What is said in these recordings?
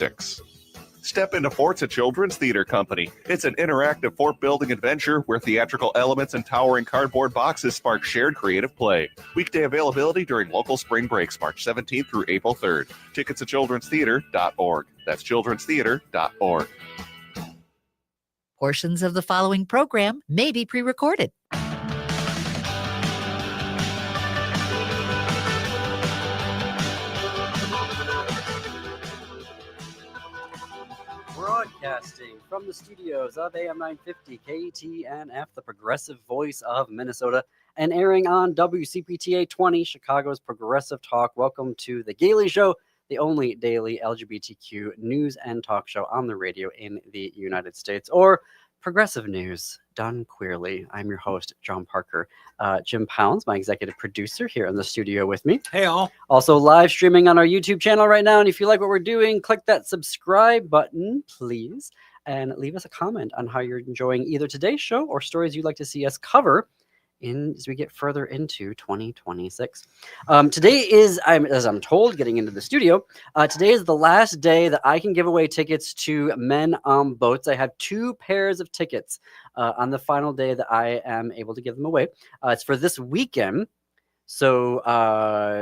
6. Step into Fort's a children's theater company. It's an interactive fort-building adventure where theatrical elements and towering cardboard boxes spark shared creative play. Weekday availability during local spring breaks, March 17th through April 3rd. Tickets at childrenstheater.org. That's childrenstheater.org. Portions of the following program may be pre-recorded. Broadcasting from the studios of AM 950 KTNF, the progressive voice of Minnesota, and airing on WCPTA 20, Chicago's Progressive Talk. Welcome to The Gailey Show, the only daily LGBTQ news and talk show on the radio in the United States, or progressive news done queerly. I'm your host, John Parker. Jim Pounds, my executive producer, here in the studio with me. Hey, all. Also live streaming on our YouTube channel right now. And if you like what we're doing, click that subscribe button, please, and leave us a comment on how you're enjoying either today's show or stories you'd like to see us cover as we get further into 2026. Today is, as I'm told, getting into the studio, today is the last day that I can give away tickets to Men on Boats. I have 2 pairs of tickets on the final day that I am able to give them away. It's for this weekend. So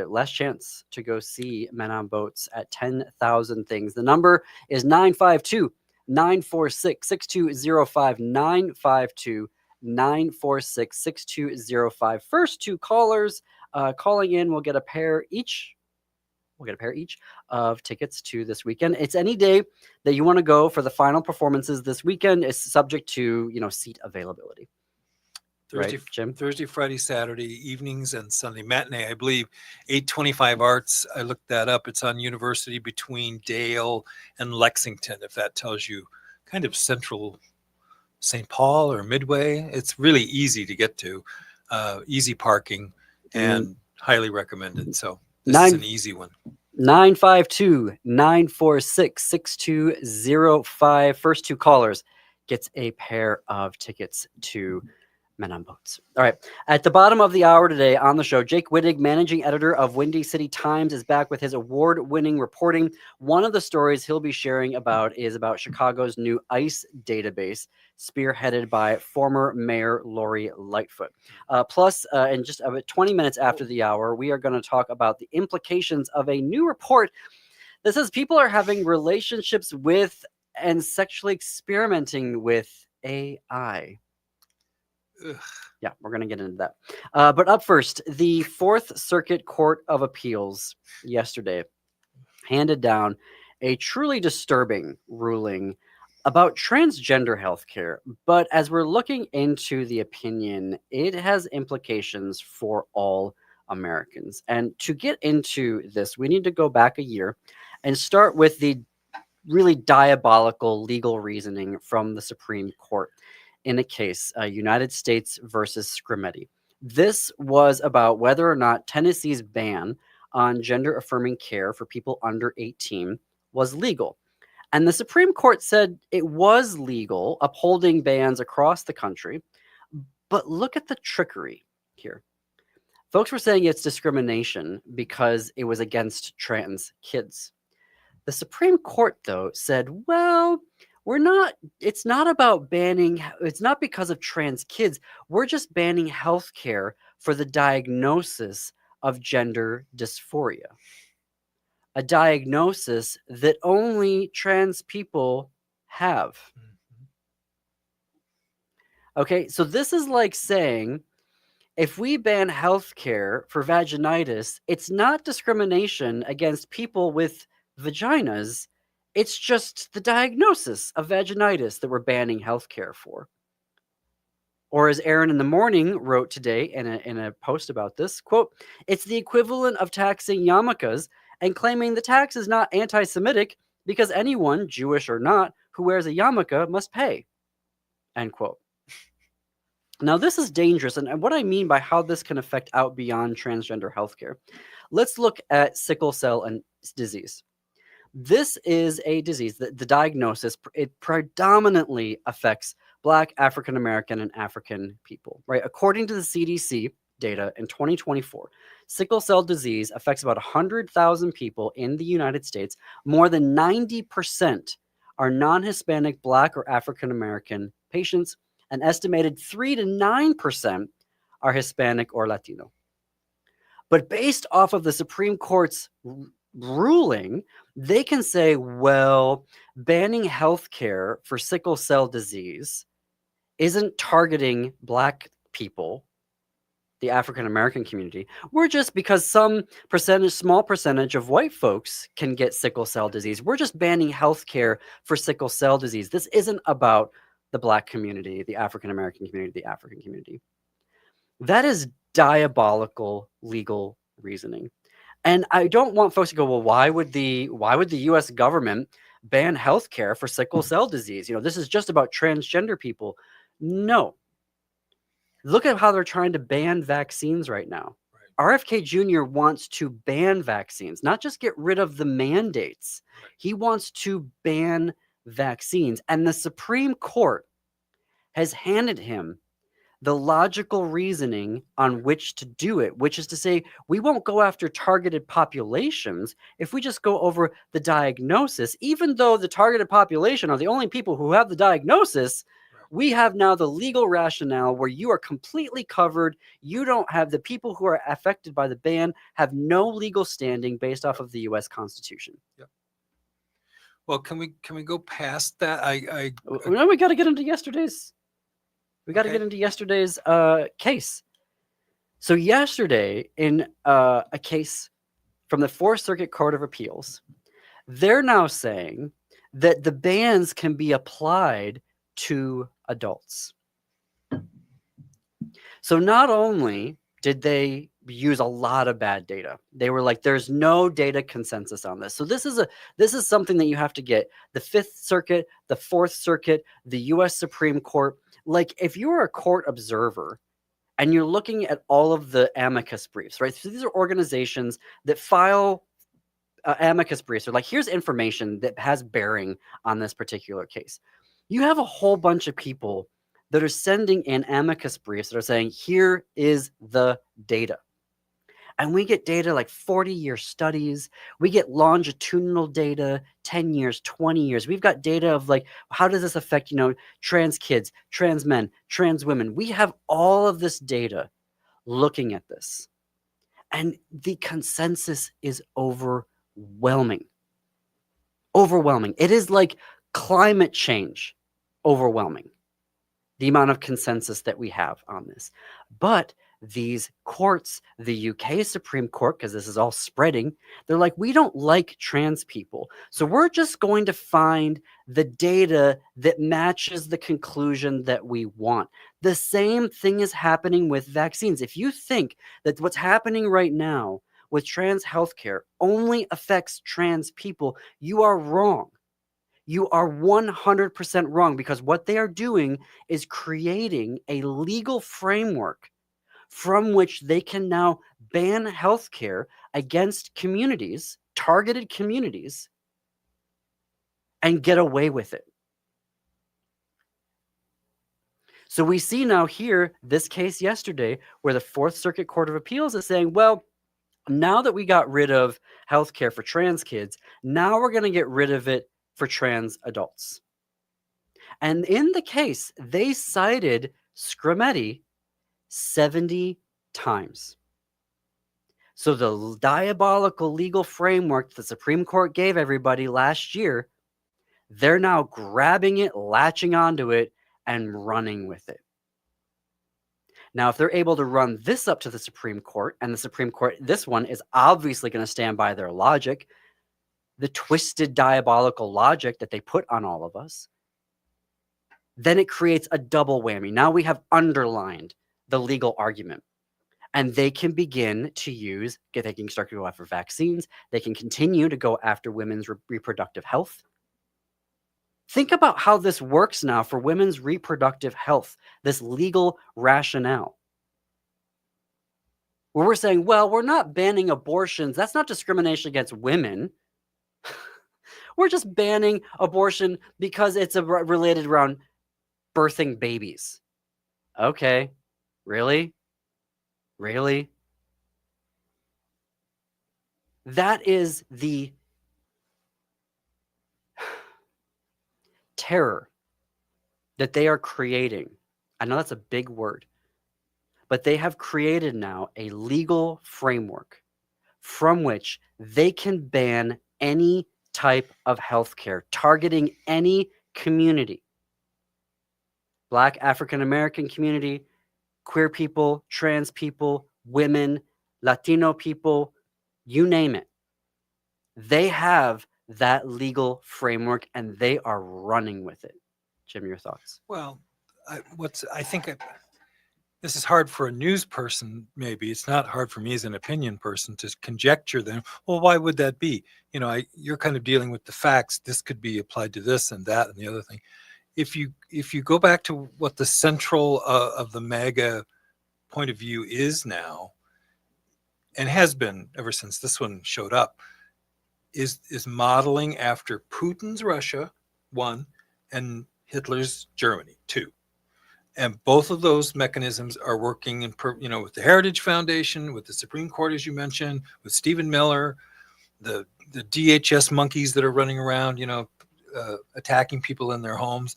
last chance to go see Men on Boats at 10,000 Things. The number is 952-946-6205, 946-6205. First 2 callers calling in will get a pair each. We'll get a pair each of tickets to this weekend. It's any day that you want to go for the final performances this weekend. It's subject to, seat availability. Thursday, right, Jim? Thursday, Friday, Saturday evenings, and Sunday matinee. I believe 825 Arts. I looked that up. It's on University between Dale and Lexington, if that tells you kind of central St. Paul or Midway. It's really easy to get to, easy parking, and highly recommended. So this is an easy one. 952-946-6205. First 2 callers gets a pair of tickets to Men on Boats. All right. At the bottom of the hour today on the show, Jake Wittich, managing editor of Windy City Times, is back with his award-winning reporting. One of the stories he'll be sharing is about Chicago's new ICE database, spearheaded by former Mayor Lori Lightfoot. Plus, in just about 20 minutes after the hour, we are going to talk about the implications of a new report that says people are having relationships with and sexually experimenting with AI. Ugh. Yeah, we're going to get into that. But up first, the Fourth Circuit Court of Appeals yesterday handed down a truly disturbing ruling about transgender healthcare. But as we're looking into the opinion, it has implications for all Americans. And to get into this, we need to go back a year and start with the really diabolical legal reasoning from the Supreme Court in a case, United States versus Scrimetti. This was about whether or not Tennessee's ban on gender-affirming care for people under 18 was legal. And the Supreme Court said it was legal, upholding bans across the country. But look at the trickery here. Folks were saying it's discrimination because it was against trans kids. The Supreme Court, though, said, well, it's not about banning, it's not because of trans kids. We're just banning healthcare for the diagnosis of gender dysphoria. A diagnosis that only trans people have. Okay, so this is like saying, if we ban healthcare for vaginitis, it's not discrimination against people with vaginas. It's just the diagnosis of vaginitis that we're banning healthcare for. Or as Aaron in the Morning wrote today in a post about this, quote, it's the equivalent of taxing yarmulkes and claiming the tax is not anti-Semitic because anyone, Jewish or not, who wears a yarmulke must pay, end quote. Now, this is dangerous, and what I mean by how this can affect out beyond transgender healthcare. Let's look at sickle cell and disease. This is a disease that the diagnosis, it predominantly affects Black, African American, and African people, right? According to the CDC data in 2024, sickle cell disease affects about 100,000 people in the United States. More than 90% are non-Hispanic, Black, or African American patients. An estimated 3 to 9% are Hispanic or Latino. But based off of the Supreme Court's ruling, they can say, well, banning healthcare for sickle cell disease isn't targeting Black people, the African American community. We're just, because some small percentage of white folks can get sickle cell disease, we're just banning healthcare for sickle cell disease. This isn't about the Black community, the African American community, the African community. That is diabolical legal reasoning. And I don't want folks to go, well, why would the US government ban healthcare for sickle cell disease? This is just about transgender people. No. Look at how they're trying to ban vaccines right now. Right. RFK Jr. wants to ban vaccines, not just get rid of the mandates. Right. He wants to ban vaccines. And the Supreme Court has handed him the logical reasoning on which to do it, which is to say, we won't go after targeted populations if we just go over the diagnosis. Even though the targeted population are the only people who have the diagnosis, we have now the legal rationale where you are completely covered. You don't have the people who are affected by the ban have no legal standing based off of the U.S. Constitution. Yep. Well, can we go past that? No, we got to get into yesterday's. We got to get into yesterday's case. So yesterday, in a case from the Fourth Circuit Court of Appeals, they're now saying that the bans can be applied to adults. So not only did they use a lot of bad data, they were like, there's no data consensus on this. So this is something that you have to get. The Fifth Circuit, the Fourth Circuit, the U.S. Supreme Court. Like, if you're a court observer and you're looking at all of the amicus briefs, right? So these are organizations that file amicus briefs. They're like, here's information that has bearing on this particular case. You have a whole bunch of people that are sending in amicus briefs that are saying, here is the data. And we get data like 40-year studies. We get longitudinal data, 10 years, 20 years. We've got data of like, how does this affect, trans kids, trans men, trans women? We have all of this data looking at this. And the consensus is overwhelming. Overwhelming. It is like climate change overwhelming, the amount of consensus that we have on this. But these courts, the UK Supreme Court, because this is all spreading, they're like, we don't like trans people. So we're just going to find the data that matches the conclusion that we want. The same thing is happening with vaccines. If you think that what's happening right now with trans healthcare only affects trans people, you are wrong. You are 100% wrong, because what they are doing is creating a legal framework from which they can now ban healthcare against communities, targeted communities, and get away with it. So we see now here, this case yesterday, where the Fourth Circuit Court of Appeals is saying, well, now that we got rid of healthcare for trans kids, now we're going to get rid of it for trans adults. And in the case, they cited Scrimeti 70 times. So the diabolical legal framework the Supreme Court gave everybody last year, they're now grabbing it, latching onto it, and running with it. Now, if they're able to run this up to the Supreme Court, and the Supreme Court, this one is obviously going to stand by their logic, the twisted diabolical logic that they put on all of us, then it creates a double whammy. Now we have underlined the legal argument, and they can begin to they can start to go after vaccines. They can continue to go after women's reproductive health. Think about how this works now for women's reproductive health, this legal rationale. Where we're saying, well, we're not banning abortions. That's not discrimination against women. We're just banning abortion because it's related around birthing babies. Okay. Really? Really? That is the terror that they are creating. I know that's a big word, but they have created now a legal framework from which they can ban any type of healthcare targeting any community. Black, African American community, queer people, trans people, women, Latino people, you name it. They have that legal framework and they are running with it. Jim, your thoughts? Well, this is hard for a news person, maybe. It's not hard for me as an opinion person to conjecture then, well, why would that be? You're kind of dealing with the facts. This could be applied to this and that and the other thing. If you go back to what the central of the MAGA point of view is now, and has been ever since this one showed up, is modeling after Putin's Russia, 1, and Hitler's Germany, 2. And both of those mechanisms are working with the Heritage Foundation, with the Supreme Court, as you mentioned, with Stephen Miller, the DHS monkeys that are running around, attacking people in their homes.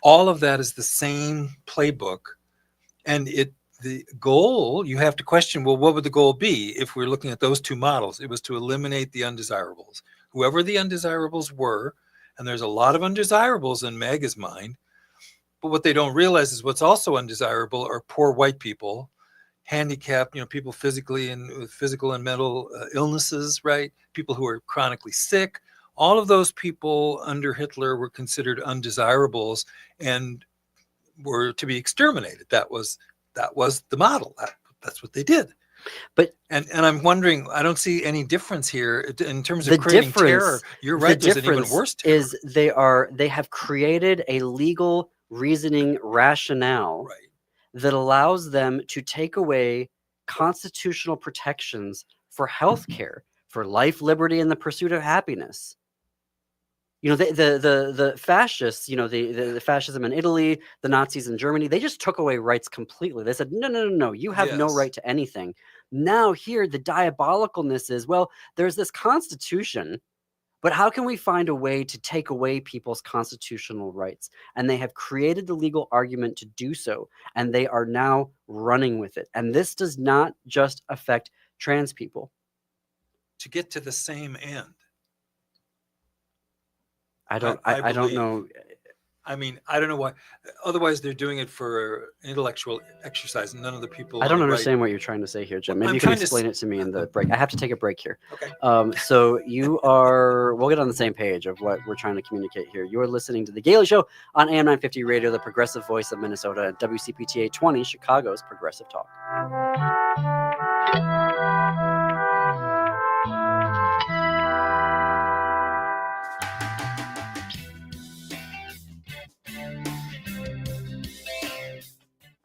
All of that is the same playbook. And the goal, you have to question, well, what would the goal be if we're looking at those two models? It was to eliminate the undesirables. Whoever the undesirables were, and there's a lot of undesirables in MAGA's mind, but what they don't realize is what's also undesirable are poor white people, handicapped, people physically and with physical and mental illnesses, right? People who are chronically sick. All of those people under Hitler were considered undesirables and were to be exterminated. That was the model. That's what they did. But and I'm wondering, I don't see any difference here in terms of creating terror. You're right. There's an even worse terror. Is they have created a legal reasoning rationale that allows them to take away constitutional protections for healthcare, for life, liberty, and the pursuit of happiness. The fascists, the fascism in Italy, the Nazis in Germany, they just took away rights completely. They said, no, you have no right to anything. Now here, the diabolicalness is, well, there's this constitution, but how can we find a way to take away people's constitutional rights? And they have created the legal argument to do so, and they are now running with it. And this does not just affect trans people. To get to the same end. I don't know. I mean, I don't know why. Otherwise, they're doing it for intellectual exercise, and none of the people. I don't understand what you're trying to say here, Jim. Maybe you can explain it to me in the break. I have to take a break here. Okay. So we'll get on the same page of what we're trying to communicate here. You are listening to The Gailey Show on AM 950 Radio, the progressive voice of Minnesota, and WCPT 820, Chicago's Progressive Talk.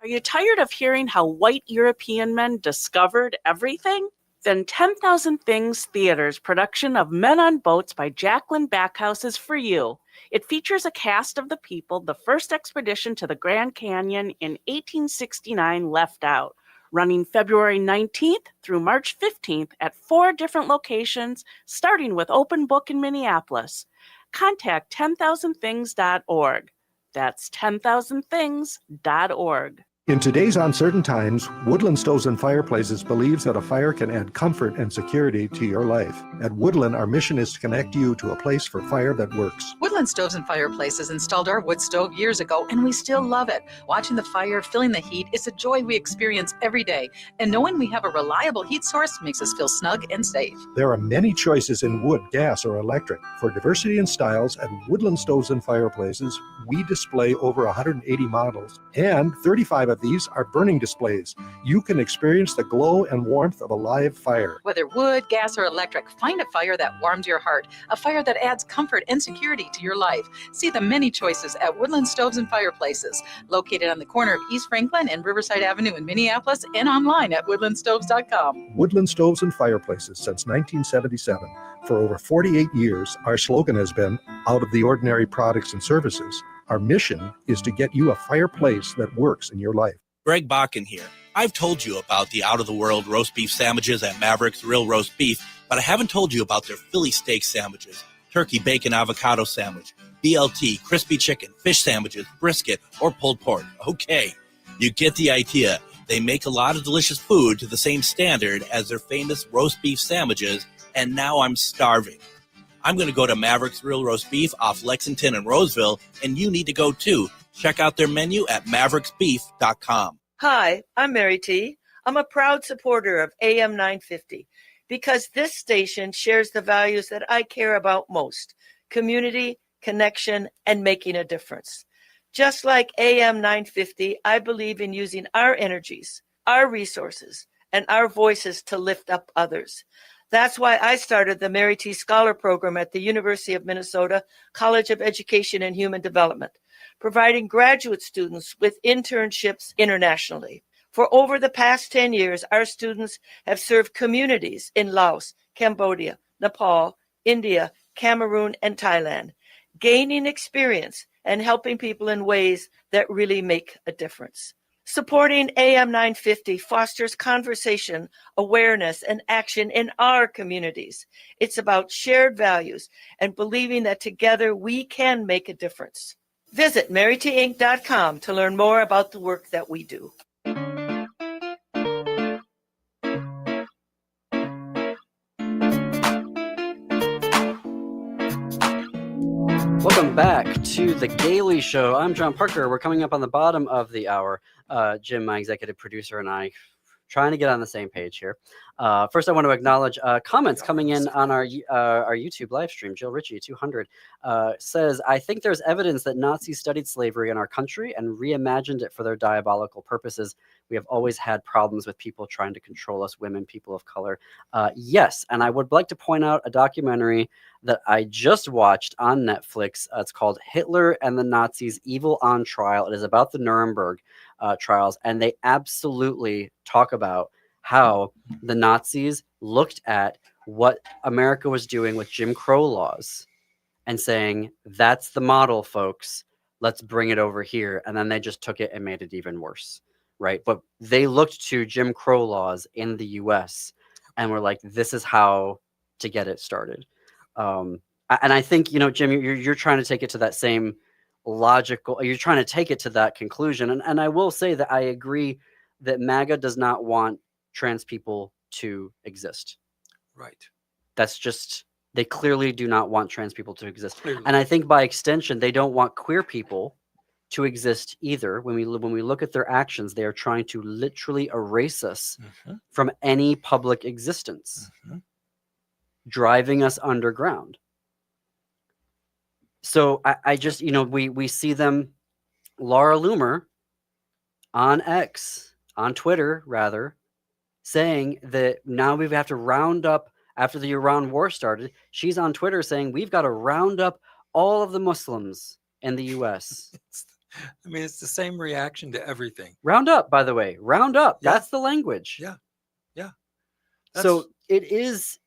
Are you tired of hearing how white European men discovered everything? Then 10,000 Things Theater's production of Men on Boats by Jacqueline Backhouse is for you. It features a cast of the people the first expedition to the Grand Canyon in 1869 left out, running February 19th through March 15th at 4 different locations, starting with Open Book in Minneapolis. Contact 10,000things.org. That's 10,000things.org. In today's uncertain times, Woodland Stoves and Fireplaces believes that a fire can add comfort and security to your life. At Woodland, our mission is to connect you to a place for fire that works. Woodland Stoves and Fireplaces installed our wood stove years ago, and we still love it. Watching the fire, feeling the heat is a joy we experience every day. And knowing we have a reliable heat source makes us feel snug and safe. There are many choices in wood, gas, or electric. For diversity and styles, at Woodland Stoves and Fireplaces, we display over 180 models, and 35 of these are burning displays. You can experience the glow and warmth of a live fire. Whether wood, gas, or electric, find a fire that warms your heart, a fire that adds comfort and security to your life. See the many choices at Woodland Stoves and Fireplaces, located on the corner of East Franklin and Riverside Avenue in Minneapolis, and online at woodlandstoves.com. Woodland Stoves and Fireplaces since 1977. For over 48 years, our slogan has been, out of the ordinary products and services. Our mission is to get you a fireplace that works in your life. Greg Bakken here. I've told you about the out-of-the-world roast beef sandwiches at Maverick's Real Roast Beef, but I haven't told you about their Philly steak sandwiches, turkey bacon avocado sandwich, BLT, crispy chicken, fish sandwiches, brisket, or pulled pork. Okay, you get the idea. They make a lot of delicious food to the same standard as their famous roast beef sandwiches, and now I'm starving. I'm going to go to Maverick's Real Roast Beef off Lexington and Roseville, and you need to go too. Check out their menu at mavericksbeef.com. Hi, I'm Mary T. I'm a proud supporter of AM 950 because this station shares the values that I care about most: community, connection, and making a difference. Just like AM 950, I believe in using our energies, our resources, and our voices to lift up others. That's why I started the Mary T. Scholar Program at the University of Minnesota College of Education and Human Development, providing graduate students with internships internationally. For over the past 10 years, our students have served communities in Laos, Cambodia, Nepal, India, Cameroon, and Thailand, gaining experience and helping people in ways that really make a difference. Supporting AM 950 fosters conversation, awareness, and action in our communities. It's about shared values and believing that together we can make a difference. Visit marytinc.com to learn more about the work that we do. Welcome back to The Gailey Show. I'm John Parker. We're coming up on the bottom of the hour. Jim, my executive producer, and I trying to get on the same page here. First, I want to acknowledge comments coming in on our YouTube live stream. Jill Ritchie, 200, says, I think there's evidence that Nazis studied slavery in our country and reimagined it for their diabolical purposes. We have always had problems with people trying to control us, women, people of color. Yes, and I would like to point out a documentary that I just watched on Netflix. It's called Hitler and the Nazis, Evil on Trial. It is about the Nuremberg trials, and they absolutely talk about how the Nazis looked at what America was doing with Jim Crow laws and saying, that's the model, folks. Let's bring it over here. And then they just took it and made it even worse, right? But they looked to Jim Crow laws in the US and were like, this is how to get it started. And I think, Jim, you're trying to take it to that same logical, you're trying to take it to that conclusion. And I will say that I agree that MAGA does not want trans people to exist. Right. That's just, they clearly do not want trans people to exist. Clearly. And I think by extension, they don't want queer people to exist either. When we look at their actions, they are trying to literally erase us from any public existence, driving us underground. So I just, we see them, Laura Loomer on X, on Twitter rather, saying that now we have to round up, after the Iran war started, she's on Twitter saying we've got to round up all of the Muslims in the US. It's the same reaction to everything. Round up, by the way, round up. Yeah. That's the language. Yeah. So it is,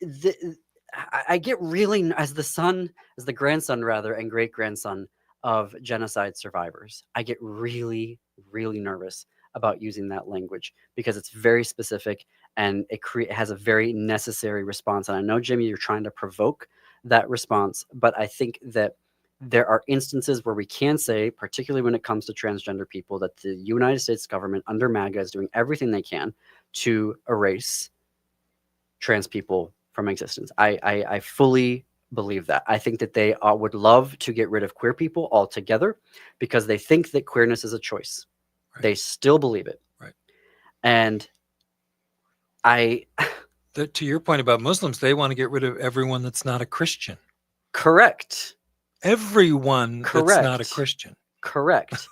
I get really, as the grandson rather, and great grandson of genocide survivors, I get really, really nervous about using that language because it's very specific and it has a very necessary response. And I know, Jimmy, you're trying to provoke that response, but I think that there are instances where we can say, particularly when it comes to transgender people, that the United States government under MAGA is doing everything they can to erase trans people from existence. I fully believe that. I think that they would love to get rid of queer people altogether because they think that queerness is a choice. Right. They still believe it. Right. And to your point about Muslims, they want to get rid of everyone that's not a Christian. Correct. Everyone that's not a Christian. Correct.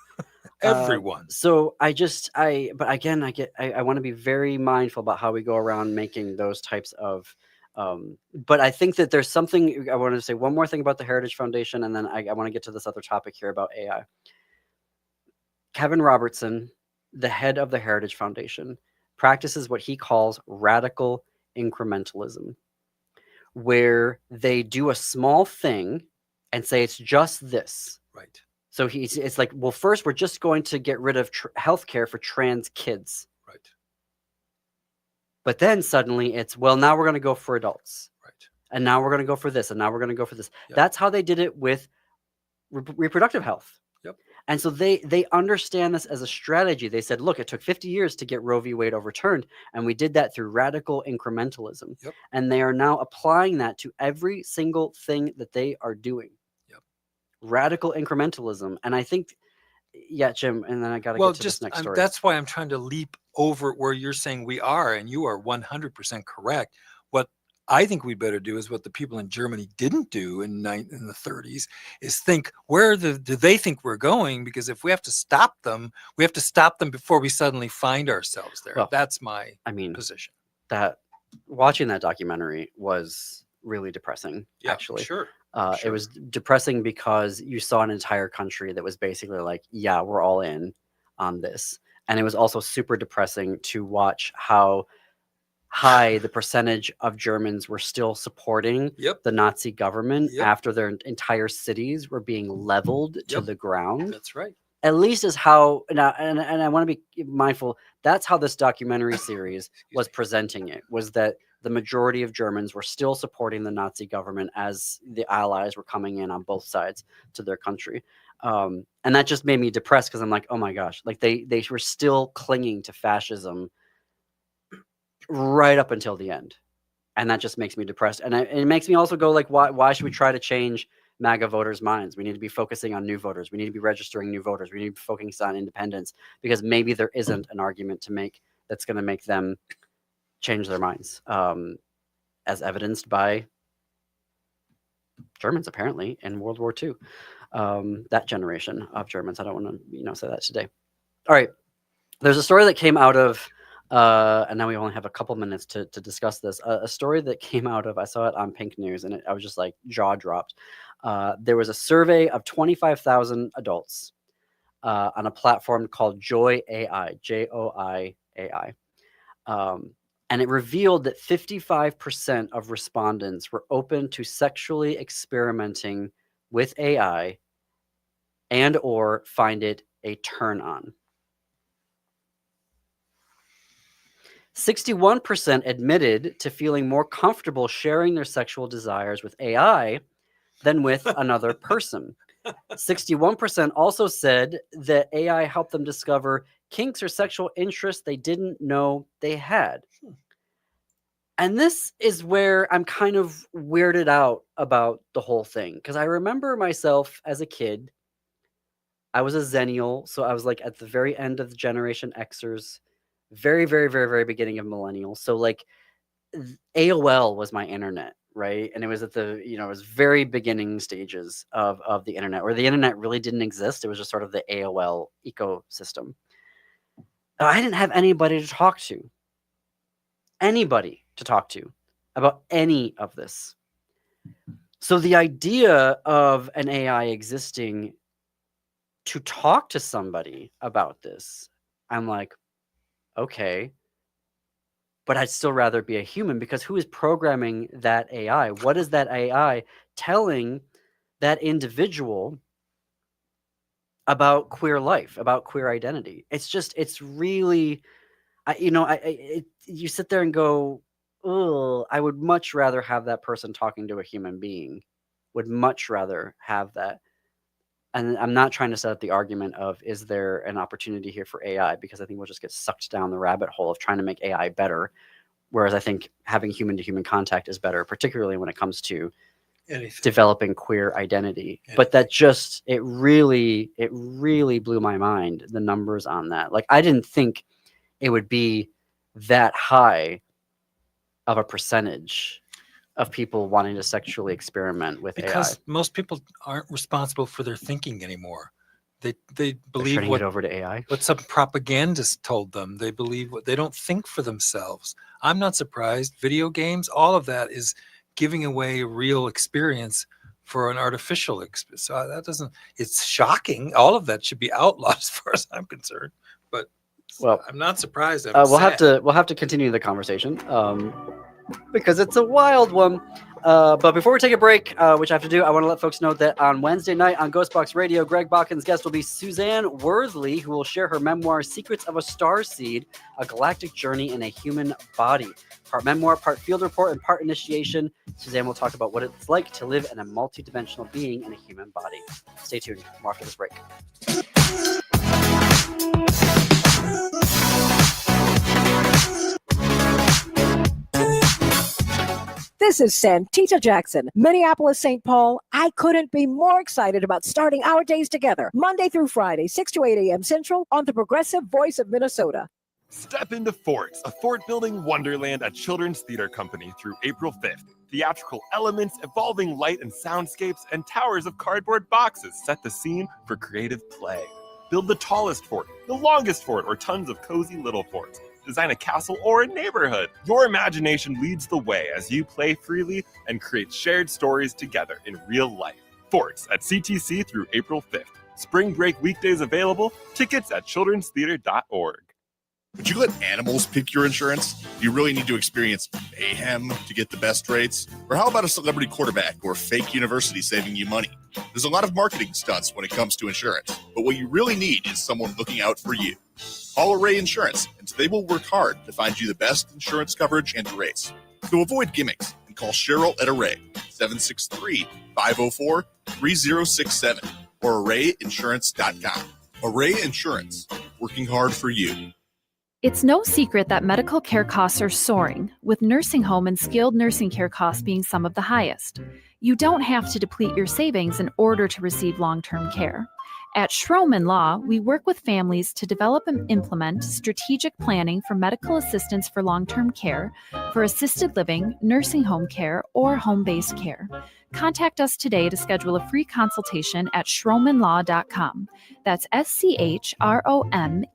Everyone. So but again, I want to be very mindful about how we go around making those types of, but I think that there's something, I want to say one more thing about the Heritage Foundation, and then I want to get to this other topic here about AI. Kevin Robertson, the head of the Heritage Foundation, practices what he calls radical incrementalism, where they do a small thing and say it's just this. Right. So it's like, well, first we're just going to get rid of healthcare for trans kids. Right. But then suddenly it's, well, now we're going to go for adults. Right. And now we're going to go for this. And now we're going to go for this. Yep. That's how they did it with reproductive health. Yep. And so they understand this as a strategy. They said, look, it took 50 years to get Roe v. Wade overturned. And we did that through radical incrementalism. Yep. And they are now applying that to every single thing that they are doing. Yep. Radical incrementalism. And I think, yeah, Jim, and then I got to get to this next story. That's why I'm trying to leap over where you're saying we are, and you are 100% correct. What I think we better do is what the people in Germany didn't do in the 30s, is think, where do they think we're going? Because if we have to stop them, we have to stop them before we suddenly find ourselves there. Well, that's my I position. That watching that documentary was really depressing, Yeah, actually. sure. It was depressing because you saw an entire country that was basically like, yeah, we're all in on this. And it was also super depressing to watch how high the percentage of Germans were still supporting Yep. the Nazi government Yep. after their entire cities were being leveled to Yep. the ground. That's right. At least is how, now, and I want to be mindful, that's how this documentary series was presenting it, was that the majority of Germans were still supporting the Nazi government as the Allies were coming in on both sides to their country. And that just made me depressed because I'm like, oh my gosh, like they were still clinging to fascism right up until the end. And that just makes me depressed. And it makes me also go like, why should we try to change MAGA voters' minds? We need to be focusing on new voters. We need to be registering new voters. We need to be focusing on independence, because maybe there isn't an argument to make that's going to make them change their minds, as evidenced by Germans apparently in World War II. That generation of Germans. I don't want to say that today. All right. There's a story that came out of, and now we only have a couple minutes to discuss this. A story that came out of, I saw it on Pink News, and I was just like jaw dropped. There was a survey of 25,000 adults on a platform called Joy AI, JOI AI. And it revealed that 55% of respondents were open to sexually experimenting with AI and or find it a turn on. 61% admitted to feeling more comfortable sharing their sexual desires with AI than with another person. 61% also said that AI helped them discover kinks or sexual interests they didn't know they had. And this is where I'm kind of weirded out about the whole thing, because I remember myself as a kid. I was a Xennial, so I was like at the very end of the Generation Xers, very, very, very, very beginning of millennials. So like AOL was my internet, right? And it was at the, it was very beginning stages of the internet, where the internet really didn't exist. It was just sort of the AOL ecosystem. I didn't have anybody to talk to. About any of this. So the idea of an AI existing to talk to somebody about this, I'm like, okay, but I'd still rather be a human, because who is programming that AI? What is that AI telling that individual about queer life, about queer identity? It's really, you sit there and go, oh, I would much rather have that person talking to a human being, would much rather have that. And I'm not trying to set up the argument of, is there an opportunity here for AI? Because I think we'll just get sucked down the rabbit hole of trying to make AI better. Whereas I think having human to human contact is better, particularly when it comes to developing queer identity. But that just, it really blew my mind, the numbers on that. Like, I didn't think it would be that high of a percentage of people wanting to sexually experiment with because AI. Most people aren't responsible for their thinking anymore. They believe turning it over to AI. What some propagandist told them. They believe what they don't think for themselves. I'm not surprised. Video games, all of that is giving away a real experience for an artificial experience. So that doesn't. It's shocking. All of that should be outlawed as far as I'm concerned. But well, I'm not surprised. We'll have to continue the conversation because it's a wild one. But before we take a break, which I have to do, I want to let folks know that on Wednesday night on Ghostbox Radio, Greg Bakken's guest will be Suzanne Worthley, who will share her memoir, Secrets of a Starseed, A Galactic Journey in a Human Body. Part memoir, part field report, and part initiation. Suzanne will talk about what it's like to live in a multidimensional being in a human body. Stay tuned. More after this break. This is Santita Jackson, Minneapolis, St. Paul. I couldn't be more excited about starting our days together, Monday through Friday, 6 to 8 a.m. Central, on the Progressive Voice of Minnesota. Step into Forts, a fort-building wonderland at Children's Theater Company through April 5th. Theatrical elements, evolving light and soundscapes, and towers of cardboard boxes set the scene for creative play. Build the tallest fort, the longest fort, or tons of cozy little forts. Design a castle or a neighborhood. Your imagination leads the way as you play freely and create shared stories together in real life. Forts at CTC through April 5th. Spring break weekdays available. Tickets at childrenstheater.org. Would you let animals pick your insurance? Do you really need to experience mayhem to get the best rates? Or how about a celebrity quarterback or fake university saving you money? There's a lot of marketing stunts when it comes to insurance, but what you really need is someone looking out for you. Call Array Insurance, and they will work hard to find you the best insurance coverage and rates. So avoid gimmicks and call Cheryl at Array, 763-504-3067, or arrayinsurance.com. Array Insurance, working hard for you. It's no secret that medical care costs are soaring, with nursing home and skilled nursing care costs being some of the highest. You don't have to deplete your savings in order to receive long-term care. At Schroman Law, we work with families to develop and implement strategic planning for medical assistance for long-term care, for assisted living, nursing home care, or home-based care. Contact us today to schedule a free consultation at schromanlaw.com. That's SCHROMEN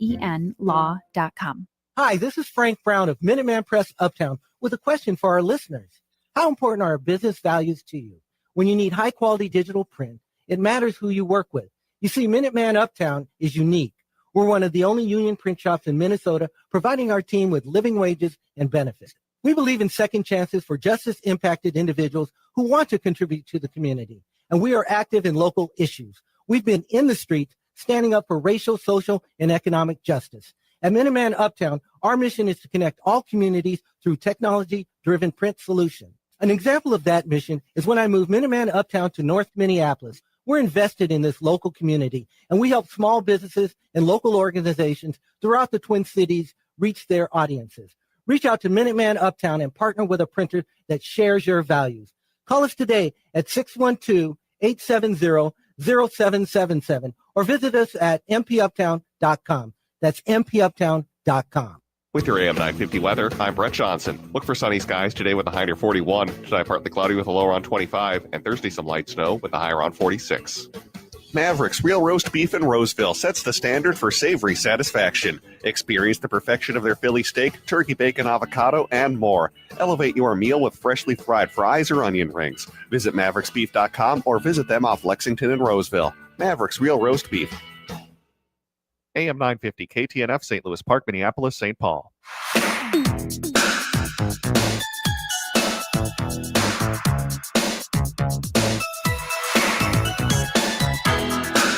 law.com. Hi, this is Frank Brown of Minuteman Press Uptown with a question for our listeners. How important are business values to you? When you need high-quality digital print, it matters who you work with. You see, Minuteman Uptown is unique. We're one of the only union print shops in Minnesota, providing our team with living wages and benefits. We believe in second chances for justice-impacted individuals who want to contribute to the community, and we are active in local issues. We've been in the streets standing up for racial, social, and economic justice. At Minuteman Uptown, our mission is to connect all communities through technology-driven print solutions. An example of that mission is when I moved Minuteman Uptown to North Minneapolis. We're invested in this local community, and we help small businesses and local organizations throughout the Twin Cities reach their audiences. Reach out to Minuteman Uptown and partner with a printer that shares your values. Call us today at 612-870-0777 or visit us at mpuptown.com. That's mpuptown.com. With your AM 950 weather, I'm Brett Johnson. Look for sunny skies today with a high near 41. Tonight, partly cloudy with a low around 25. And Thursday, some light snow with a high around 46. Mavericks Real Roast Beef in Roseville sets the standard for savory satisfaction. Experience the perfection of their Philly steak, turkey bacon, avocado, and more. Elevate your meal with freshly fried fries or onion rings. Visit mavericksbeef.com or visit them off Lexington and Roseville. Mavericks Real Roast Beef. AM 950 KTNF, St. Louis Park, Minneapolis, St. Paul.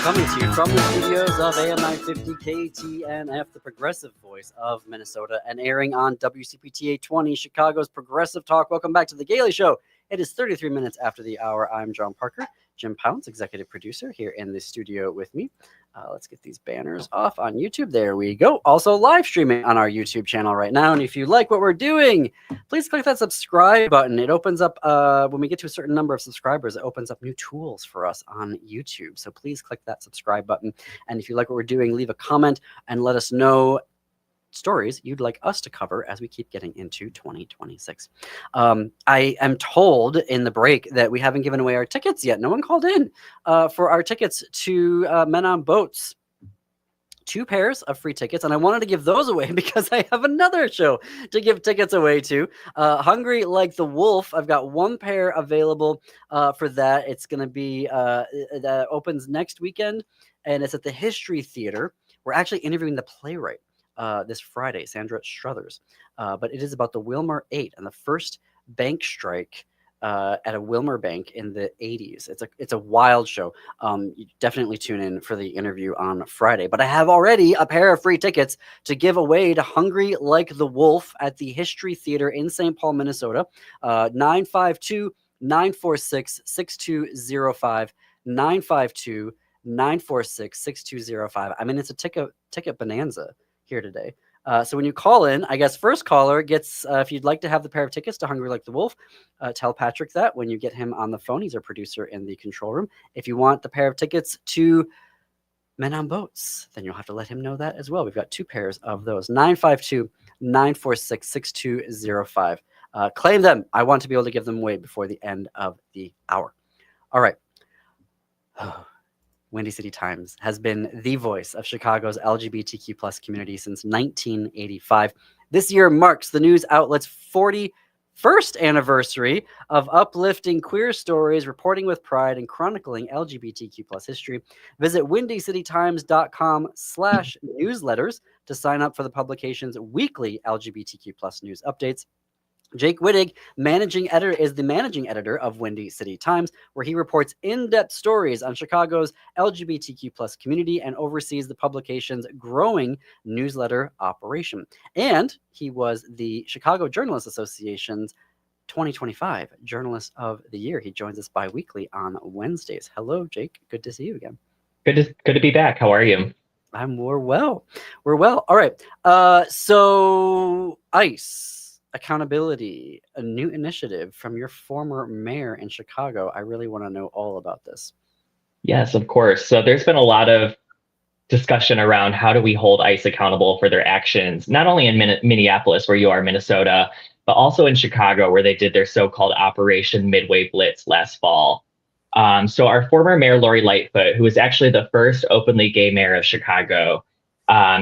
Coming to you from the studios of AM 950 KTNF, the progressive voice of Minnesota, and airing on WCPT 820, Chicago's Progressive Talk. Welcome back to The Gailey Show. It is 33 minutes after the hour. I'm John Parker. Jim Pounds, executive producer, here in the studio with me. Let's get these banners off on YouTube. There we go. Also live streaming on our YouTube channel right now. And if you like what we're doing, please click that subscribe button. It opens up, when we get to a certain number of subscribers, it opens up new tools for us on YouTube. So please click that subscribe button. And if you like what we're doing, leave a comment and let us know stories you'd like us to cover as we keep getting into 2026. I am told in the break that we haven't given away our tickets yet. No one called in for our tickets to Men on Boats. 2 pairs of free tickets, and I wanted to give those away because I have another show to give tickets away to. Hungry Like the Wolf. I've got 1 pair available for that. It's going to be, that opens next weekend, and it's at the History Theater. We're actually interviewing the playwright this Friday, Sandra Struthers. But it is about the Wilmer 8 and the first bank strike at a Wilmer Bank in the 80s. It's a wild show. You definitely tune in for the interview on Friday. But I have already a pair of free tickets to give away to Hungry Like the Wolf at the History Theater in St. Paul, Minnesota. 952-946-6205. 952-946-6205. I mean, it's a ticket bonanza here today. So when you call in, I guess first caller gets, if you'd like to have the pair of tickets to Hungry Like the Wolf, tell Patrick that when you get him on the phone. He's our producer in the control room. If you want the pair of tickets to Men on Boats, then you'll have to let him know that as well. We've got 2 pairs of those. 952-946-6205. Claim them. I want to be able to give them away before the end of the hour. All right. Windy City Times has been the voice of Chicago's LGBTQ plus community since 1985. This year marks the news outlet's 41st anniversary of uplifting queer stories, reporting with pride, and chronicling LGBTQ plus history. Visit windycitytimes.com/newsletters to sign up for the publication's weekly LGBTQ plus news updates. Jake Wittich, is the managing editor of Windy City Times, where he reports in-depth stories on Chicago's LGBTQ plus community and oversees the publication's growing newsletter operation. And he was the Chicago Journalists Association's 2025 Journalist of the Year. He joins us bi-weekly on Wednesdays. Hello, Jake. Good to see you again. Good to be back. How are you? We're well. All right. So ICE. Accountability, a new initiative from your former mayor in Chicago. I really want to know all about this. Yes, of course. So there's been a lot of discussion around how do we hold ICE accountable for their actions, not only in Minneapolis, where you are, Minnesota, but also in Chicago, where they did their so-called Operation Midway Blitz last fall. So our former mayor, Lori Lightfoot, who was actually the first openly gay mayor of Chicago,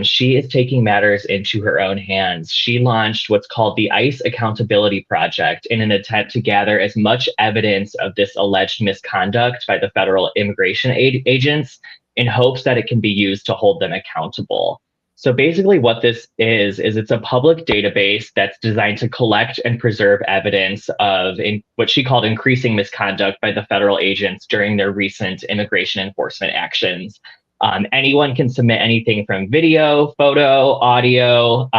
she is taking matters into her own hands. She launched what's called the ICE Accountability Project in an attempt to gather as much evidence of this alleged misconduct by the federal immigration agents in hopes that it can be used to hold them accountable. So basically what this is it's a public database that's designed to collect and preserve evidence of what she called increasing misconduct by the federal agents during their recent immigration enforcement actions. Anyone can submit anything from video, photo, audio,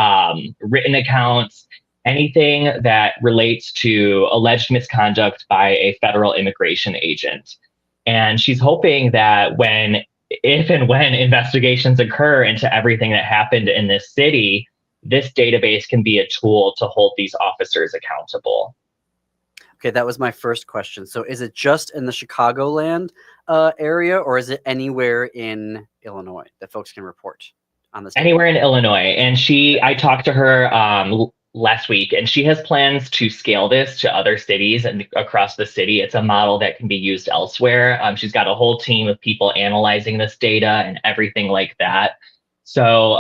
written accounts, anything that relates to alleged misconduct by a federal immigration agent. And she's hoping that if and when investigations occur into everything that happened in this city, this database can be a tool to hold these officers accountable. Okay, that was my first question. So is it just in the Chicagoland area, or is it anywhere in Illinois that folks can report on this? Anywhere in Illinois. And I talked to her last week, and she has plans to scale this to other cities and across the city. It's a model that can be used elsewhere. She's got a whole team of people analyzing this data and everything like that. So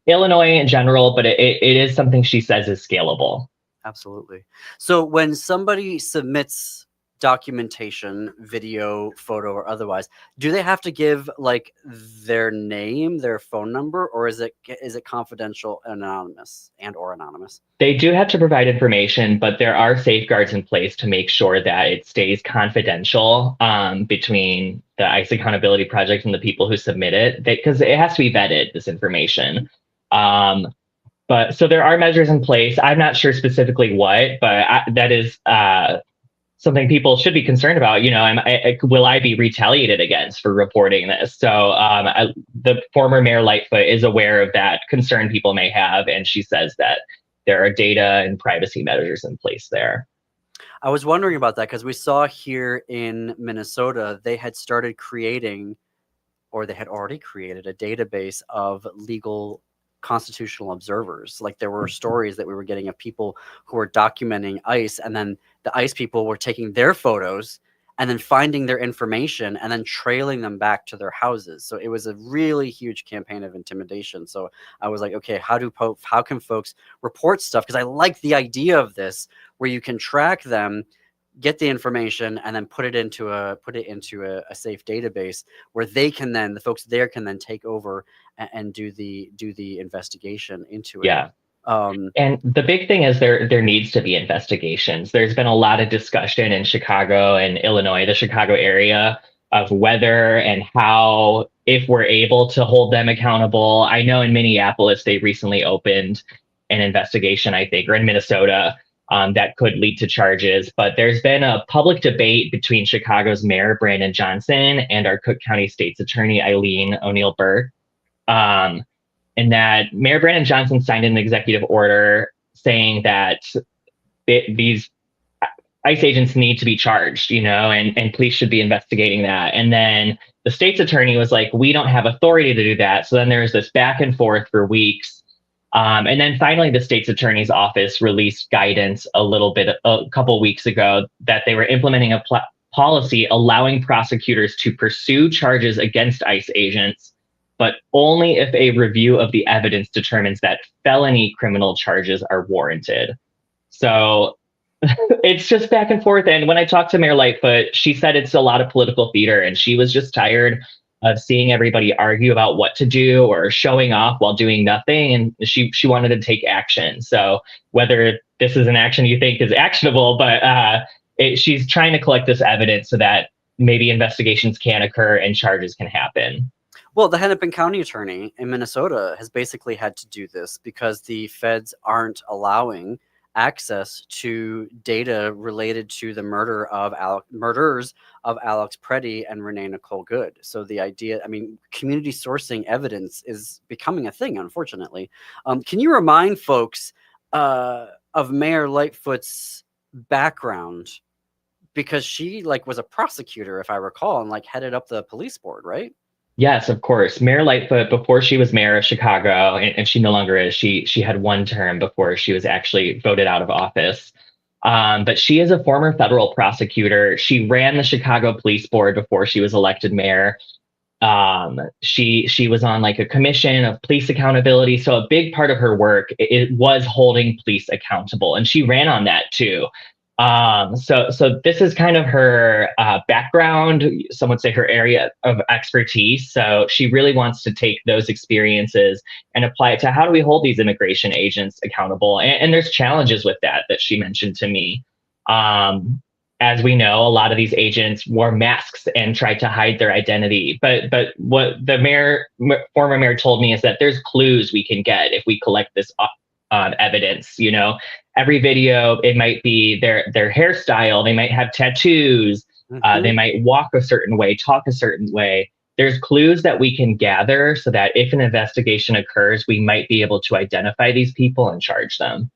Illinois in general, but it is something she says is scalable. Absolutely. So when somebody submits documentation, video, photo, or otherwise, do they have to give like their name, their phone number, or is it confidential and anonymous? They do have to provide information, but there are safeguards in place to make sure that it stays confidential between the ICE Accountability Project and the people who submit it, because it has to be vetted, this information. But so there are measures in place. I'm not sure specifically what, but that is something people should be concerned about. Will I be retaliated against for reporting this? So the former Mayor Lightfoot is aware of that concern people may have, and she says that there are data and privacy measures in place there. I was wondering about that because we saw here in Minnesota, they had started creating, or they had already created, a database of legal constitutional observers. Like there were stories that we were getting of people who were documenting ICE, and then the ICE people were taking their photos and then finding their information and then trailing them back to their houses. So it was a really huge campaign of intimidation. So I was like, okay, how can folks report stuff? Because I like the idea of this, where you can track them, get the information, and then put it into a safe database where the folks there can then take over and do the investigation into it. Yeah. And the big thing is there needs to be investigations. There's been a lot of discussion in Chicago and Illinois, the Chicago area, of whether and how, if we're able to hold them accountable. I know in Minneapolis, they recently opened an investigation, I think, or in Minnesota, that could lead to charges. But there's been a public debate between Chicago's Mayor, Brandon Johnson, and our Cook County State's Attorney, Eileen O'Neill Burke. And that Mayor Brandon Johnson signed an executive order saying that these ICE agents need to be charged, and police should be investigating that. And then the state's attorney was like, we don't have authority to do that. So then there's this back and forth for weeks. And then finally, the state's attorney's office released guidance a couple weeks ago that they were implementing a policy allowing prosecutors to pursue charges against ICE agents, but only if a review of the evidence determines that felony criminal charges are warranted. So it's just back and forth. And when I talked to Mayor Lightfoot, she said it's a lot of political theater, and she was just tired of seeing everybody argue about what to do or showing off while doing nothing. And she wanted to take action. So whether this is an action you think is actionable, but she's trying to collect this evidence so that maybe investigations can occur and charges can happen. Well, the Hennepin County attorney in Minnesota has basically had to do this because the feds aren't allowing access to data related to the murders of Alex Preddy and Renee Nicole Good. So the idea, community sourcing evidence is becoming a thing, unfortunately. Can you remind folks of Mayor Lightfoot's background? Because she was a prosecutor, if I recall, and headed up the police board, right? Yes, of course. Mayor Lightfoot, before she was mayor of Chicago, and she no longer is, she had one term before she was actually voted out of office. But she is a former federal prosecutor. She ran the Chicago Police Board before she was elected mayor. She was on a commission of police accountability. So a big part of her work, it was holding police accountable, and she ran on that too. So this is kind of her background, some would say her area of expertise. So she really wants to take those experiences and apply it to how do we hold these immigration agents accountable? And there's challenges with that she mentioned to me. As we know, a lot of these agents wore masks and tried to hide their identity. But what the former mayor told me is that there's clues we can get if we collect this evidence. Every video, it might be their hairstyle. They might have tattoos. They might walk a certain way, talk a certain way. There's clues that we can gather so that if an investigation occurs, we might be able to identify these people and charge them.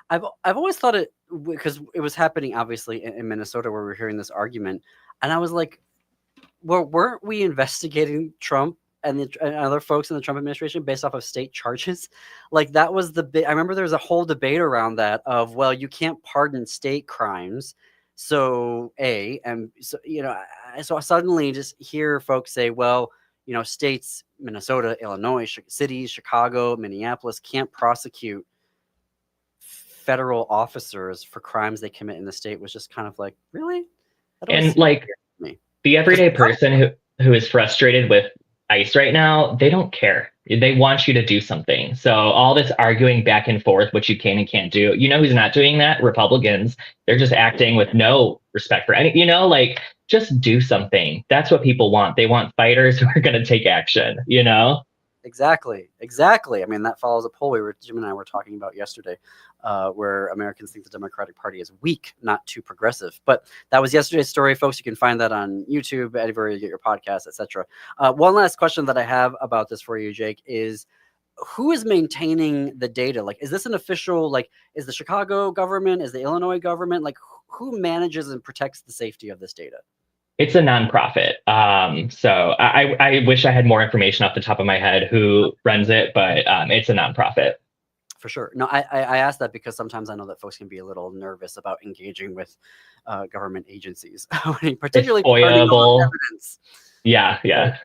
I've always thought it, because it was happening obviously in Minnesota where we're hearing this argument, and I was like, well, weren't we investigating Trump and other folks in the Trump administration based off of state charges? That was I remember there was a whole debate around that of, well, you can't pardon state crimes. So so I suddenly just hear folks say, well, states, Minnesota, Illinois, cities, Chicago, Minneapolis can't prosecute federal officers for crimes they commit in the state, was just kind of like, really? And the everyday person who is frustrated with ICE right now, they don't care. They want you to do something. So all this arguing back and forth, what you can and can't do, who's not doing that? Republicans. They're just acting with no respect for any, just do something. That's what people want. They want fighters who are going to take action, Exactly. That follows a poll Jim and I were talking about yesterday, where Americans think the Democratic Party is weak, not too progressive. But that was yesterday's story, folks. You can find that on YouTube, anywhere you get your podcasts, etc. One last question that I have about this for you, Jake, is who is maintaining the data? Is this an official, is the Chicago government, is the Illinois government, who manages and protects the safety of this data? It's a nonprofit. So I wish I had more information off the top of my head who runs it, but it's a nonprofit. For sure. No, I asked that because sometimes I know that folks can be a little nervous about engaging with government agencies, particularly evidence. Yeah.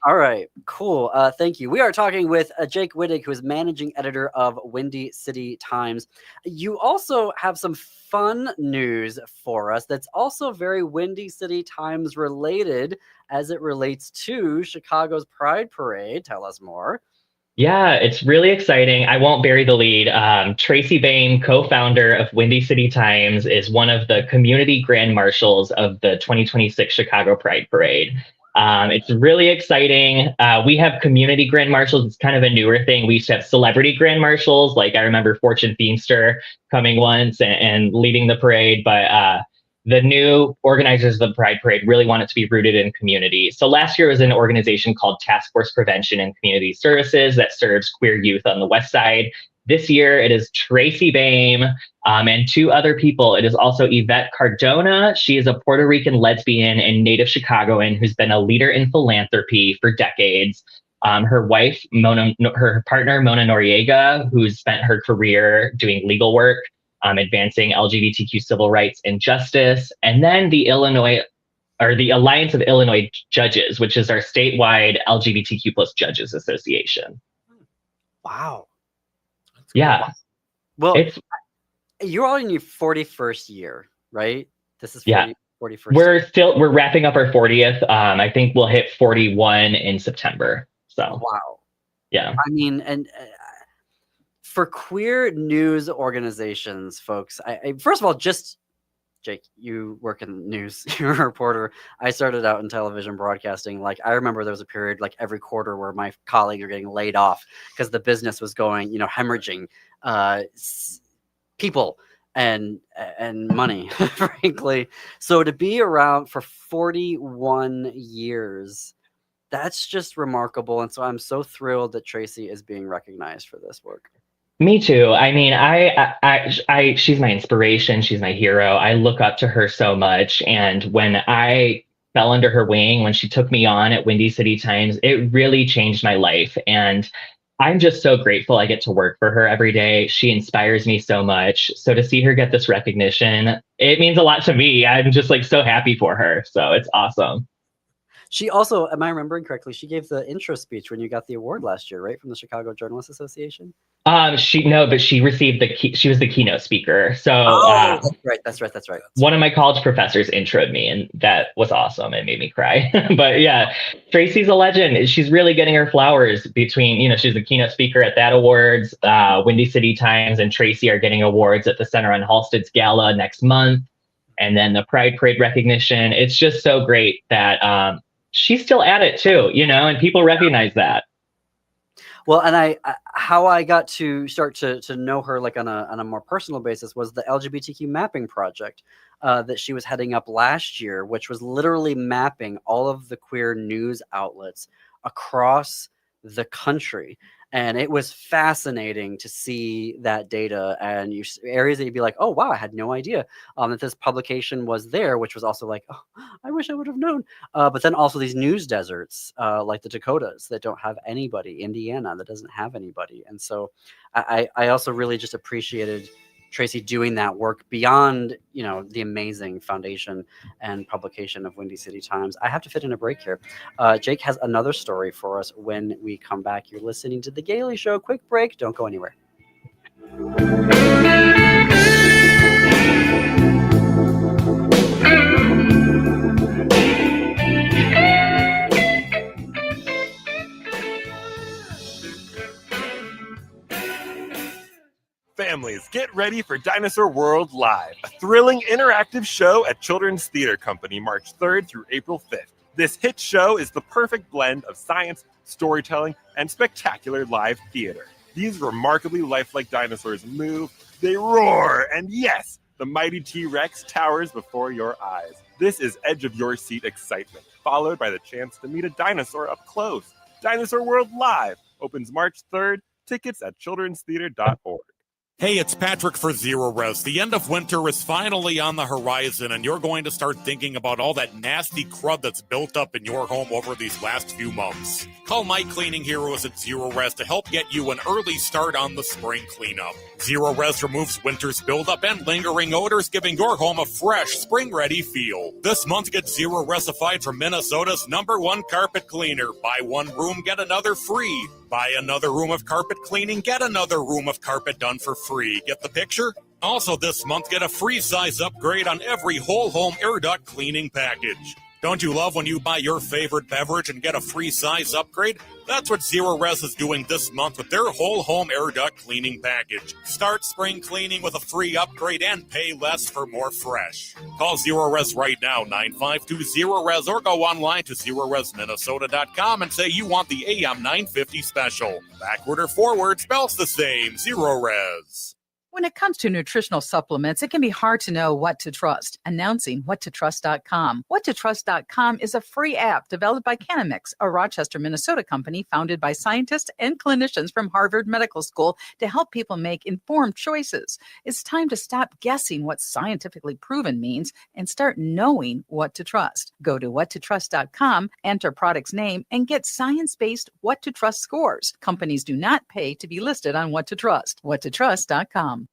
All right, cool. Thank you. We are talking with Jake Wittich, who is managing editor of Windy City Times. You also have some fun news for us that's also very Windy City Times related as it relates to Chicago's Pride Parade. Tell us more. Yeah, it's really exciting. I won't bury the lead. Tracy Bain, co-founder of Windy City Times, is one of the community grand marshals of the 2026 Chicago Pride Parade. It's really exciting. We have community grand marshals. It's kind of a newer thing. We used to have celebrity grand marshals. Like I remember Fortune Feimster coming once and leading the parade, but the new organizers of the Pride Parade really want it to be rooted in community. So last year was an organization called Task Force Prevention and Community Services that serves queer youth on the West Side. This year it is Tracy Bain and two other people. It is also Yvette Cardona. She is a Puerto Rican lesbian and native Chicagoan who's been a leader in philanthropy for decades. Her wife, her partner, Mona Noriega, who's spent her career doing legal work, advancing LGBTQ civil rights and justice. And then the Alliance of Illinois Judges, which is our statewide LGBTQ plus judges association. Wow. Yeah. Well, you're all in your 41st year, right? This is 41st. We're wrapping up our 40th. I think we'll hit 41 in September. So wow. Yeah. I mean, and for queer news organizations, folks, I first of all, just Jake, you work in news, you're a reporter. I started out in television broadcasting. Like I remember there was a period like every quarter where my colleagues are getting laid off because the business was going, hemorrhaging people and money, frankly. So to be around for 41 years, that's just remarkable. And so I'm so thrilled that Tracy is being recognized for this work. Me too. I mean, I she's my inspiration. She's my hero. I look up to her so much. And when I fell under her wing, when she took me on at Windy City Times, it really changed my life. And I'm just so grateful I get to work for her every day. She inspires me so much. So to see her get this recognition, it means a lot to me. I'm just like so happy for her. So it's awesome. She also, am I remembering correctly, she gave the intro speech when you got the award last year, right? From the Chicago Journalists Association? But she received she was the keynote speaker. So that's right. One of my college professors introed me, and that was awesome. It made me cry. But yeah, Tracy's a legend. She's really getting her flowers between, she's the keynote speaker at that awards. Windy City Times and Tracy are getting awards at the Center on Halstead's Gala next month. And then the Pride Parade recognition. It's just so great that she's still at it too, and people recognize that. Well, and how I got to start to know her like on a more personal basis was the LGBTQ mapping project that she was heading up last year, which was literally mapping all of the queer news outlets across the country. And it was fascinating to see that data and areas that you'd be like, oh, wow, I had no idea that this publication was there, which was also like, oh, I wish I would have known. But then also these news deserts like the Dakotas that don't have anybody, Indiana that doesn't have anybody. And so I also really just appreciated Tracy doing that work beyond, the amazing foundation and publication of Windy City Times. I have to fit in a break here. Jake has another story for us when we come back. You're listening to The Gailey Show. Quick break. Don't go anywhere. Families, get ready for Dinosaur World Live, a thrilling interactive show at Children's Theater Company, March 3rd through April 5th. This hit show is the perfect blend of science, storytelling, and spectacular live theater. These remarkably lifelike dinosaurs move, they roar, and yes, the mighty T-Rex towers before your eyes. This is edge-of-your-seat excitement, followed by the chance to meet a dinosaur up close. Dinosaur World Live opens March 3rd. Tickets at childrenstheater.org. Hey, it's Patrick for Zero Res. The end of winter is finally on the horizon, and you're going to start thinking about all that nasty crud that's built up in your home over these last few months. Call my cleaning heroes at Zero Res to help get you an early start on the spring cleanup. Zero Res removes winter's buildup and lingering odors, giving your home a fresh, spring-ready feel. This month, get Zero Resified from Minnesota's #1 carpet cleaner. Buy one room, get another free. Buy another room of carpet cleaning, get another room of carpet done for free. Get the picture? Also this month, get a free size upgrade on every whole home air duct cleaning package. Don't you love when you buy your favorite beverage and get a free size upgrade? That's what Zero Res is doing this month with their whole home air duct cleaning package. Start spring cleaning with a free upgrade and pay less for more fresh. Call Zero Res right now, 9520-RES, or go online to ZeroResMinnesota.com and say you want the AM 950 special. Backward or forward spells the same. Zero Res. When it comes to nutritional supplements, it can be hard to know what to trust. Announcing whattotrust.com. Whattotrust.com is a free app developed by Canamix, a Rochester, Minnesota company founded by scientists and clinicians from Harvard Medical School to help people make informed choices. It's time to stop guessing what scientifically proven means and start knowing what to trust. Go to whattotrust.com, enter product's name, and get science-based What to Trust scores. Companies do not pay to be listed on What to Trust. Whattotrust.com.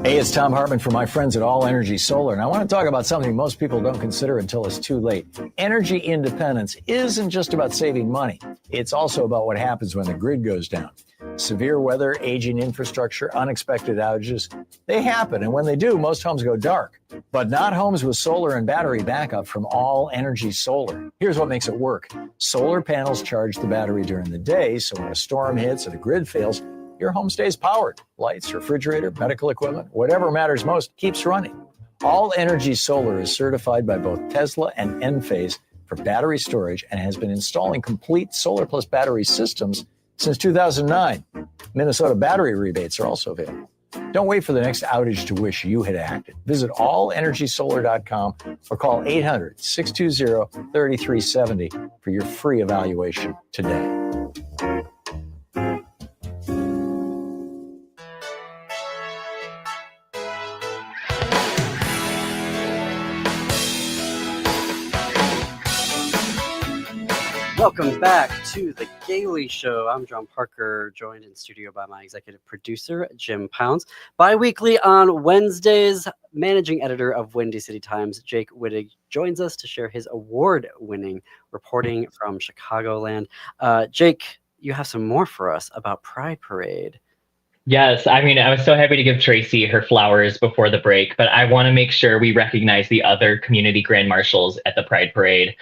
Hey, it's Tom Hartman from my friends at All Energy Solar, and I want to talk about something most people don't consider until it's too late. Energy independence isn't just about saving money. It's also about what happens when the grid goes down. Severe weather, aging infrastructure, unexpected outages, they happen, and when they do, most homes go dark. But not homes with solar and battery backup from All Energy Solar. Here's what makes it work. Solar panels charge the battery during the day, so when a storm hits or the grid fails, your home stays powered. Lights, refrigerator, medical equipment, whatever matters most keeps running. All Energy Solar is certified by both Tesla and Enphase for battery storage and has been installing complete solar plus battery systems since 2009. Minnesota battery rebates are also available. Don't wait for the next outage to wish you had acted. Visit allenergysolar.com or call 800-620-3370 for your free evaluation today. Welcome back to The Gailey Show. I'm John Parker, joined in studio by my executive producer, Jim Pounds. Bi-weekly on Wednesdays, managing editor of Windy City Times, Jake Wittich, joins us to share his award-winning reporting from Chicagoland. Jake, you have some more for us about Pride Parade. Yes, I mean, I was so happy to give Tracy her flowers before the break, but I want to make sure we recognize the other community grand marshals at the Pride Parade.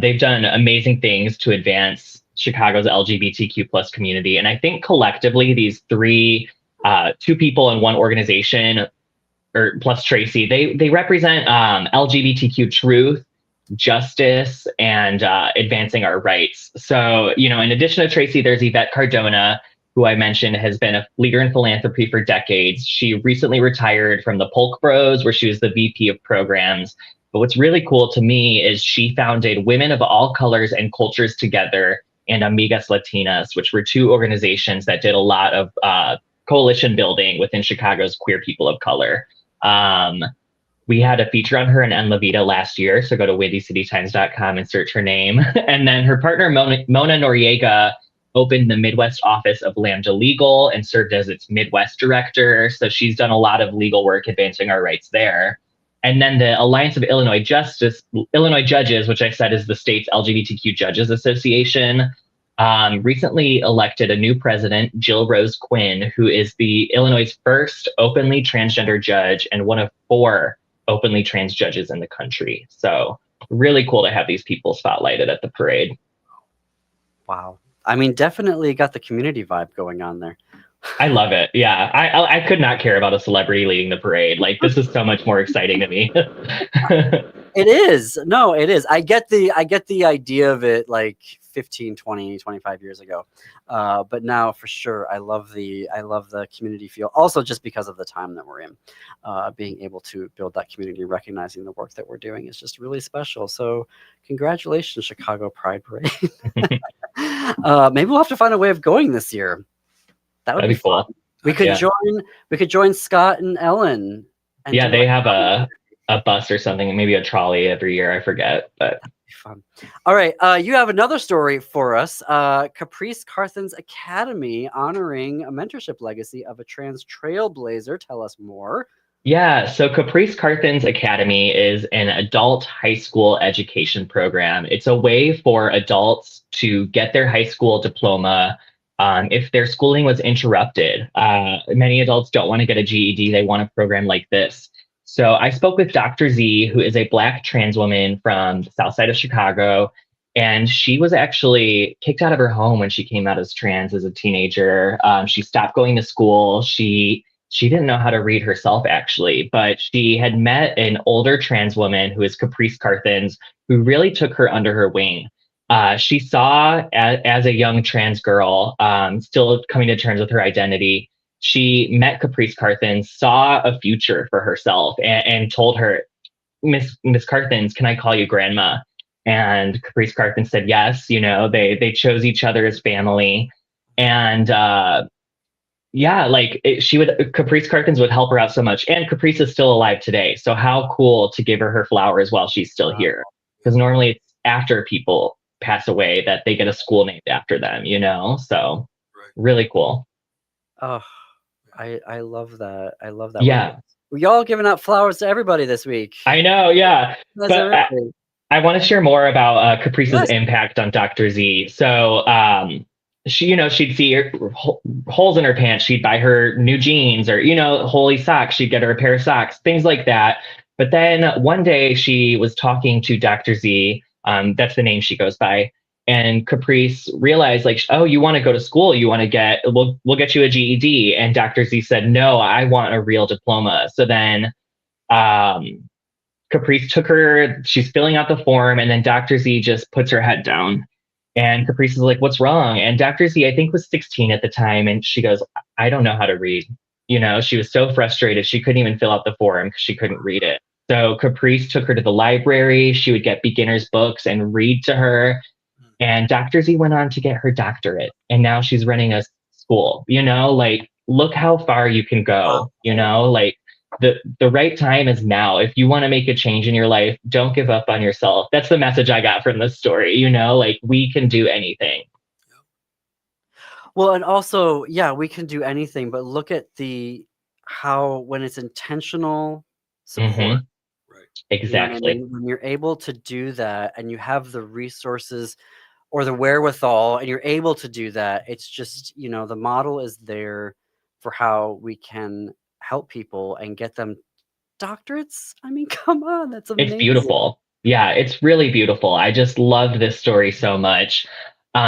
They've done amazing things to advance Chicago's LGBTQ plus community. And I think collectively, these two people in one organization, or plus Tracy, they represent LGBTQ truth, justice, and advancing our rights. So, in addition to Tracy, there's Yvette Cardona, who I mentioned has been a leader in philanthropy for decades. She recently retired from the Polk Bros, where she was the VP of programs. But what's really cool to me is she founded Women of All Colors and Cultures Together and Amigas Latinas, which were two organizations that did a lot of coalition building within Chicago's queer people of color. We had a feature on her in En La Vida last year, so go to windycitytimes.com and search her name. And then her partner, Mona Noriega, opened the Midwest office of Lambda Legal and served as its Midwest director. So she's done a lot of legal work advancing our rights there. And then the Alliance of Illinois Judges, which I said is the state's LGBTQ Judges Association, recently elected a new president, Jill Rose Quinn, who is the Illinois' first openly transgender judge and one of 4 openly trans judges in the country. So really cool to have these people spotlighted at the parade. Wow. I mean, definitely got the community vibe going on there. I love it. Yeah, I could not care about a celebrity leading the parade. Like, this is so much more exciting to me. It is. No, it is. I get the idea of it like 15, 20, 25 years ago. But now for sure, I love the community feel. Also, just because of the time that we're in, being able to build that community, recognizing the work that we're doing is just really special. So congratulations, Chicago Pride Parade. Maybe we'll have to find a way of going this year. That'd be cool. Fun. We could join Scott and Ellen. And yeah, they have a bus or something, maybe a trolley every year. I forget, but fun. All right, you have another story for us. Caprice Carthen's Academy honoring a mentorship legacy of a trans trailblazer. Tell us more. Yeah, so Caprice Carthen's Academy is an adult high school education program. It's a way for adults to get their high school diploma if their schooling was interrupted. Many adults don't want to get a GED. They want a program like this. So I spoke with Dr. Z, who is a Black trans woman from the south side of Chicago. And she was actually kicked out of her home when she came out as trans as a teenager. She stopped going to school. She didn't know how to read herself, actually, but she had met an older trans woman who is Caprice Carthens, who really took her under her wing. She saw, as a young trans girl, still coming to terms with her identity, she met Caprice Carthens, saw a future for herself, and told her, Miss Carthens, can I call you grandma? And Caprice Carthens said yes. You know, they chose each other as family. And Caprice Carthens would help her out so much. And Caprice is still alive today. So how cool to give her flowers while she's still here. Because normally it's after people pass away that they get a school named after them, you know? So really cool. Oh, I love that. I love that. Yeah. We all giving out flowers to everybody this week. I know, yeah. That's But everything. I want to share more about Caprice's impact on Dr. Z. So she'd see holes in her pants. She'd buy her new jeans, or, holy socks. She'd get her a pair of socks, things like that. But then one day she was talking to Dr. Z. That's the name she goes by. And Caprice realized, like, oh, you want to go to school? You want to we'll get you a GED. And Dr. Z said, no, I want a real diploma. So then Caprice took her, she's filling out the form, and then Dr. Z just puts her head down. And Caprice is like, what's wrong? And Dr. Z, I think, was 16 at the time. And she goes, I don't know how to read. She was so frustrated. She couldn't even fill out the form because she couldn't read it. So Caprice took her to the library. She would get beginner's books and read to her. And Dr. Z went on to get her doctorate. And now she's running a school, look how far you can go, the right time is now. If you want to make a change in your life, don't give up on yourself. That's the message I got from this story. We can do anything. Well, and also, yeah, we can do anything, but look at how when it's intentional support. Mm-hmm. Right. Exactly. When you're able to do that and you have the resources or the wherewithal and you're able to do that, it's just, the model is there for how we can help people and get them doctorates. I mean, come on, that's amazing. It's beautiful. Yeah, it's really beautiful. I just love this story so much.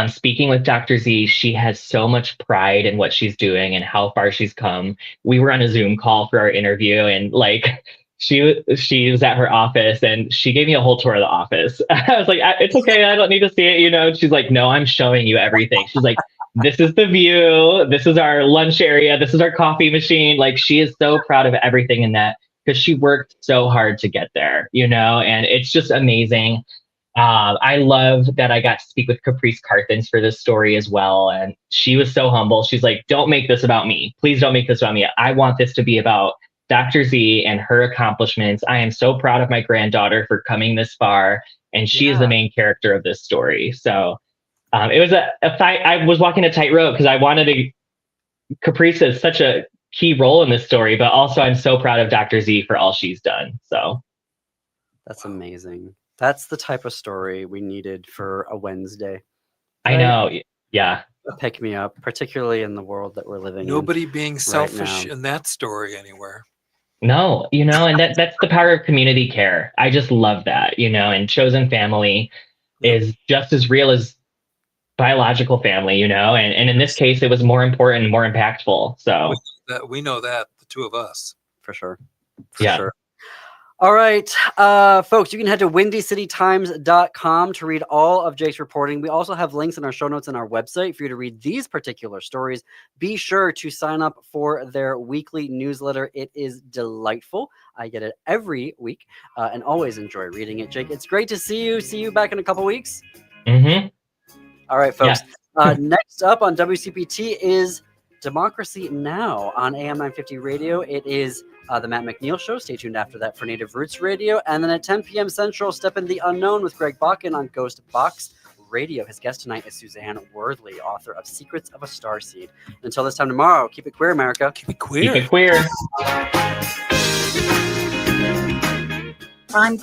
Speaking with Dr. Z, she has so much pride in what she's doing and how far she's come. We were on a Zoom call for our interview, and she was at her office and she gave me a whole tour of the office. I was like, it's okay, I don't need to see it, She's like, no, I'm showing you everything. She's like, this is the view, this is our lunch area, this is our coffee machine. She is so proud of everything in that because she worked so hard to get there, and it's just amazing. I love that I got to speak with Caprice Carthens for this story as well. And she was so humble. She's like, don't make this about me. Please don't make this about me. I want this to be about Dr. Z and her accomplishments. I am so proud of my granddaughter for coming this far. And she is the main character of this story. So it was a fight. I was walking a tightrope because I wanted to. Caprice has such a key role in this story, but also I'm so proud of Dr. Z for all she's done. So that's amazing. That's the type of story we needed for a Wednesday. Right? I know. Yeah. Pick me up, particularly in the world that we're living in. Nobody being selfish in that story anywhere. No, and that's the power of community care. I just love that, and chosen family is just as real as biological family, and in this case, it was more important and more impactful. So we know that, the two of us. For sure. Yeah. Sure. All right, folks, you can head to windycitytimes.com to read all of Jake's reporting. We also have links in our show notes and our website for you to read these particular stories. Be sure to sign up for their weekly newsletter. It is delightful. I get it every week and always enjoy reading it. Jake, it's great to see you. See you back in a couple weeks. Mm-hmm. All right, folks. Yeah. Next up on WCPT is Democracy Now! On AM 950 Radio. It is the Matt McNeil Show. Stay tuned after that for Native Roots Radio. And then at 10 p.m. Central, Step in the Unknown with Greg Bakken on Ghost Box Radio. His guest tonight is Suzanne Worthley, author of Secrets of a Starseed. Until this time tomorrow, keep it queer, America. Keep it queer. Keep it queer. Prime